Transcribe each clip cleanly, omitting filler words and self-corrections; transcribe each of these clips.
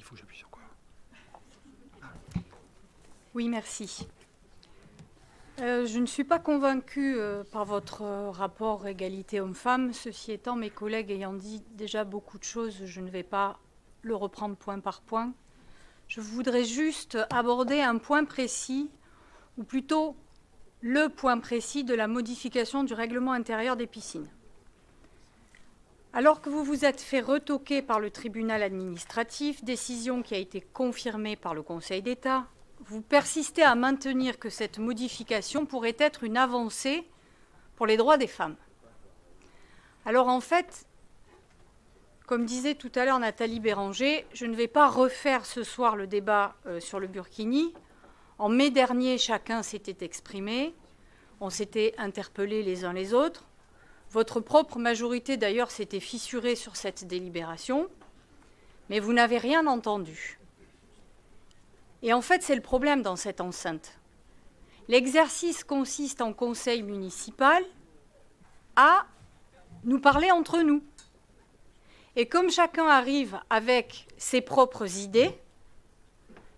Il faut que j'appuie sur quoi? Oui, merci. Je ne suis pas convaincue par votre rapport égalité homme-femme. Ceci étant, mes collègues ayant dit déjà beaucoup de choses, je ne vais pas le reprendre point par point. Je voudrais juste aborder un point précis, ou plutôt le point précis de la modification du règlement intérieur des piscines. Alors que vous vous êtes fait retoquer par le tribunal administratif, décision qui a été confirmée par le Conseil d'État, vous persistez à maintenir que cette modification pourrait être une avancée pour les droits des femmes. Alors en fait, comme disait tout à l'heure Nathalie Béranger, je ne vais pas refaire ce soir le débat sur le burkini. En mai dernier, chacun s'était exprimé, on s'était interpellés les uns les autres. Votre propre majorité, d'ailleurs, s'était fissurée sur cette délibération, mais vous n'avez rien entendu. Et en fait, c'est le problème dans cette enceinte. L'exercice consiste en conseil municipal à nous parler entre nous. Et comme chacun arrive avec ses propres idées,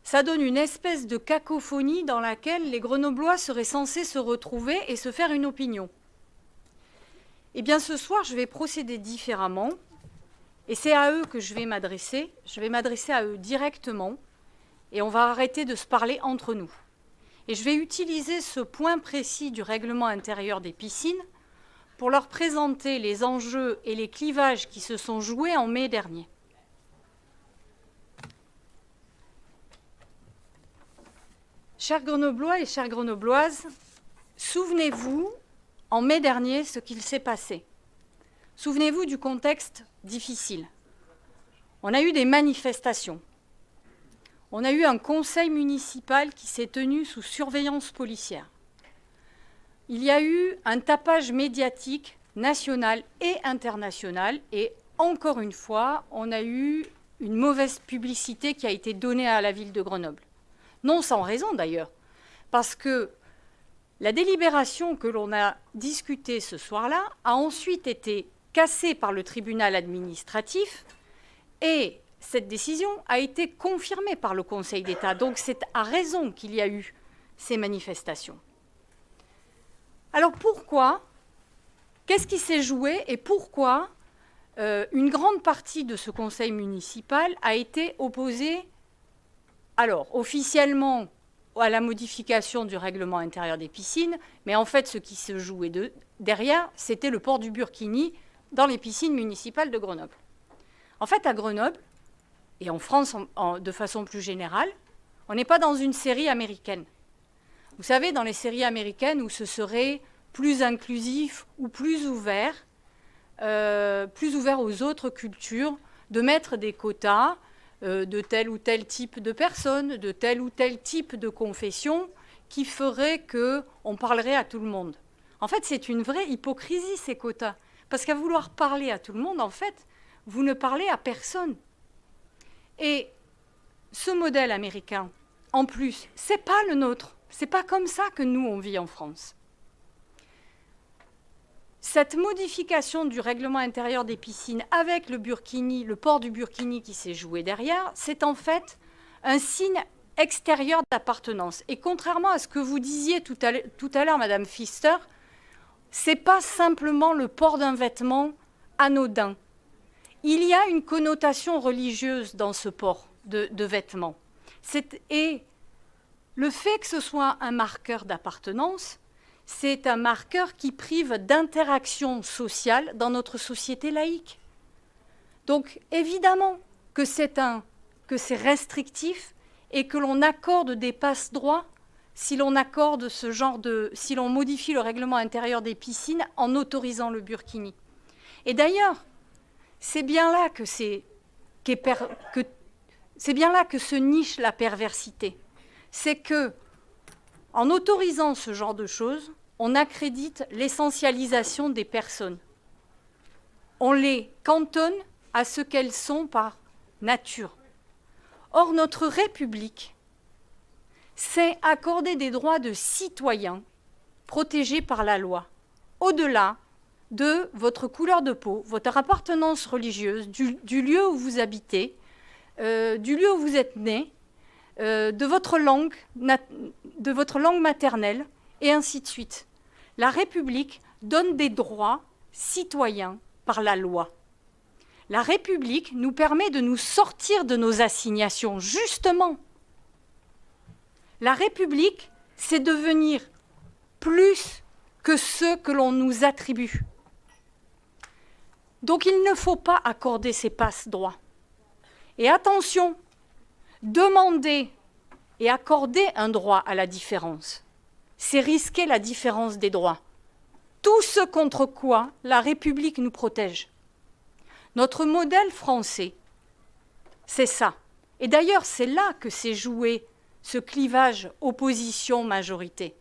ça donne une espèce de cacophonie dans laquelle les Grenoblois seraient censés se retrouver et se faire une opinion. Eh bien, ce soir, je vais procéder différemment, et c'est à eux que je vais m'adresser. Je vais m'adresser à eux directement, et on va arrêter de se parler entre nous. Et je vais utiliser ce point précis du règlement intérieur des piscines pour leur présenter les enjeux et les clivages qui se sont joués en mai dernier. Chers Grenoblois et chères Grenobloises, souvenez-vous, en mai dernier, ce qu'il s'est passé. Souvenez-vous du contexte difficile. On a eu des manifestations. On a eu un conseil municipal qui s'est tenu sous surveillance policière. Il y a eu un tapage médiatique national et international. Et encore une fois, on a eu une mauvaise publicité qui a été donnée à la ville de Grenoble. Non sans raison d'ailleurs, parce que la délibération que l'on a discutée ce soir-là a ensuite été cassée par le tribunal administratif et cette décision a été confirmée par le Conseil d'État. Donc c'est à raison qu'il y a eu ces manifestations. Alors pourquoi? Qu'est-ce qui s'est joué et pourquoi une grande partie de ce conseil municipal a été opposée, alors officiellement, à la modification du règlement intérieur des piscines, mais en fait, ce qui se jouait derrière, c'était le port du burkini dans les piscines municipales de Grenoble. En fait, à Grenoble, et en France de façon plus générale, on n'est pas dans une série américaine. Vous savez, dans les séries américaines où ce serait plus inclusif ou plus ouvert aux autres cultures, de mettre des quotas de tel ou tel type de personnes, de tel ou tel type de confession, qui ferait qu'on parlerait à tout le monde. En fait, c'est une vraie hypocrisie, ces quotas. Parce qu'à vouloir parler à tout le monde, en fait, vous ne parlez à personne. Et ce modèle américain, en plus, c'est pas le nôtre. C'est pas comme ça que nous, on vit en France. Cette modification du règlement intérieur des piscines avec le burkini, le port du burkini qui s'est joué derrière, c'est en fait un signe extérieur d'appartenance. Et contrairement à ce que vous disiez tout à l'heure, Madame Pfister, ce n'est pas simplement le port d'un vêtement anodin. Il y a une connotation religieuse dans ce port de vêtements. Et le fait que ce soit un marqueur d'appartenance, c'est un marqueur qui prive d'interaction sociale dans notre société laïque. Donc, évidemment que c'est restrictif et que l'on accorde des passe-droits si l'on accorde si l'on modifie le règlement intérieur des piscines en autorisant le burkini. Et d'ailleurs, c'est bien là que se niche la perversité. C'est que, en autorisant ce genre de choses, on accrédite l'essentialisation des personnes. On les cantonne à ce qu'elles sont par nature. Or, notre République, c'est accorder des droits de citoyens protégés par la loi, au-delà de votre couleur de peau, votre appartenance religieuse, du lieu où vous habitez, du lieu où vous êtes né, de votre langue maternelle, et ainsi de suite. La République donne des droits citoyens par la loi. La République nous permet de nous sortir de nos assignations, justement. La République, c'est devenir plus que ce que l'on nous attribue. Donc il ne faut pas accorder ces passe-droits. Et attention, demander et accorder un droit à la différence, c'est risquer la différence des droits. Tout ce contre quoi la République nous protège. Notre modèle français, c'est ça. Et d'ailleurs, c'est là que s'est joué ce clivage opposition-majorité.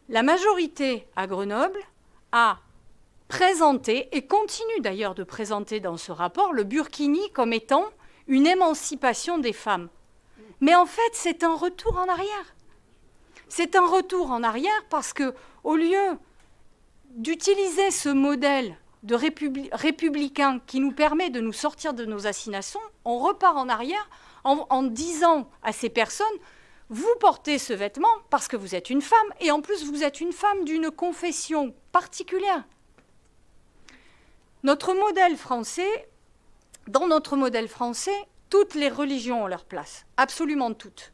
La majorité à Grenoble a présenté, et continue d'ailleurs de présenter dans ce rapport, le burkini comme étant une émancipation des femmes. Mais en fait, c'est un retour en arrière. C'est un retour en arrière parce que, au lieu d'utiliser ce modèle de républicain qui nous permet de nous sortir de nos assignations, on repart en arrière en disant à ces personnes, vous portez ce vêtement parce que vous êtes une femme, et en plus vous êtes une femme d'une confession particulière. Notre modèle français, dans notre modèle français, toutes les religions ont leur place, absolument toutes.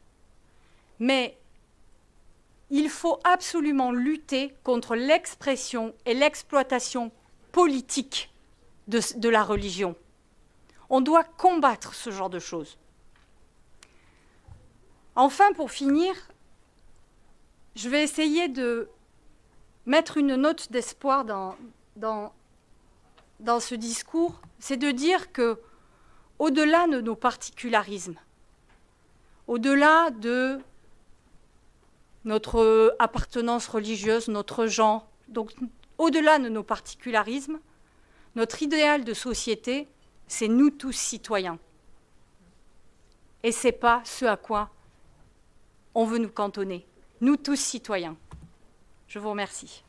Mais il faut absolument lutter contre l'expression et l'exploitation politique de la religion. On doit combattre ce genre de choses. Enfin, pour finir, je vais essayer de mettre une note d'espoir dans ce discours, c'est de dire que, au-delà de nos particularismes, au-delà de notre appartenance religieuse, notre genre, donc au-delà de nos particularismes, notre idéal de société, c'est nous tous citoyens. Et ce n'est pas ce à quoi on veut nous cantonner. Nous tous citoyens. Je vous remercie.